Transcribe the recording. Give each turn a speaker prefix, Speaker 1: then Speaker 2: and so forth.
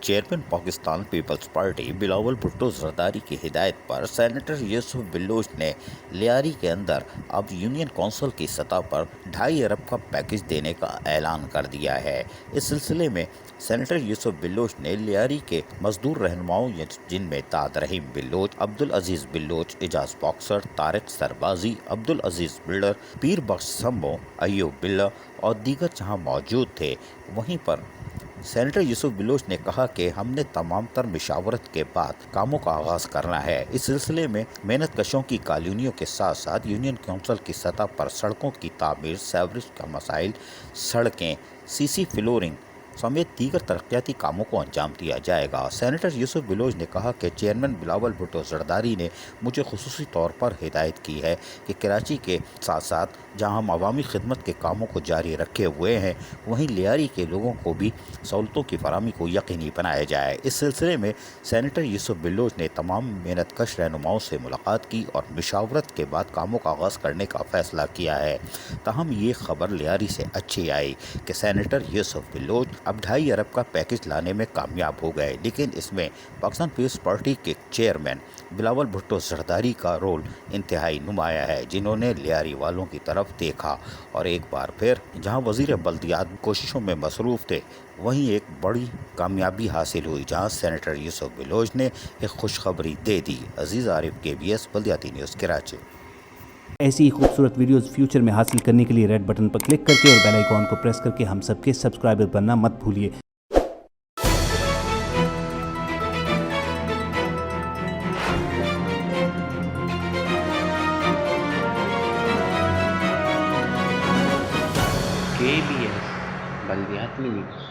Speaker 1: Chairman Pakistan Peoples Party Bilawal Bhutto Zardari की हिदायत पर सेनेटर यूसुफ बिल्लोच ने लियारी के अंदर अब यूनियन कौंसिल की सतह पर 2.5 अरब का पैकेज देने का ऐलान कर दिया है। इस सिलसिले में सेनेटर यूसुफ बिल्लोच ने लियारी के मजदूर रहनुमाओं जिनमें दाद रहीम बिल्लोच, अब्दुल अजीज बिल्लोच, एजाज बॉक्सर, तारिक सरबाजी, अब्दुल अजीज बिल्डर, पीर बख्श सम्बो, अयूब बिल्ला और दीगर जहां मौजूद थे, वहीं पर सेनेटर यूसुफ बिल्लोच ने कहा कि हमने तमाम तर मशावरत के बाद कामों का आगाज़ करना है। इस सिलसिले में मेहनत कशों की कॉलोनियों के साथ साथ यूनियन कौंसिल की सतह पर सड़कों की तामीर, सेवरेज का मसाइल, सड़कें, सीसी फ्लोरिंग समेत दीगर तरक्याती कामों को अंजाम दिया जाएगा। सेनेटर यूसुफ बिल्लोच ने कहा कि चेयरमैन बिलावल भुट्टो जरदारी ने मुझे खुसूसी तौर पर हिदायत की है कि कराची के साथ साथ जहां हम अवामी खिदमत के कामों को जारी रखे हुए हैं, वहीं लियारी के लोगों को भी सहूलतों की फराहमी को यकीनी बनाया जाए। इस सिलसिले में सेनेटर यूसुफ बिल्लोच ने तमाम मेहनत कश रहनुमाओं से मुलाकात की और मशावरत के बाद कामों का आगाज़ करने का फैसला किया है। ताहम ये खबर लियारी से अच्छी आई कि सेनेटर यूसुफ बिल्लोच अब 2.5 अरब का पैकेज लाने में कामयाब हो गए, लेकिन इसमें पाकिस्तान पीपल्स पार्टी के चेयरमैन बिलावल भुट्टो जरदारी का रोल इंतहाई नुमाया है, जिन्होंने लियारी वालों की तरफ देखा और एक बार फिर जहां वजीर बल्दियात कोशिशों में मसरूफ़ थे, वहीं एक बड़ी कामयाबी हासिल हुई जहां सेनेटर यूसुफ बिल्लोच ने एक खुशखबरी दे दी। अजीज़ आरिफ, KBS बल्दियाती न्यूज़, कराची।
Speaker 2: ऐसी ही खूबसूरत वीडियोस फ्यूचर में हासिल करने के लिए रेड बटन पर क्लिक करके और बेल आइकॉन को प्रेस करके हम सबके सब्सक्राइबर बनना मत भूलिए।
Speaker 3: KBS बल्दियाती न्यूज़।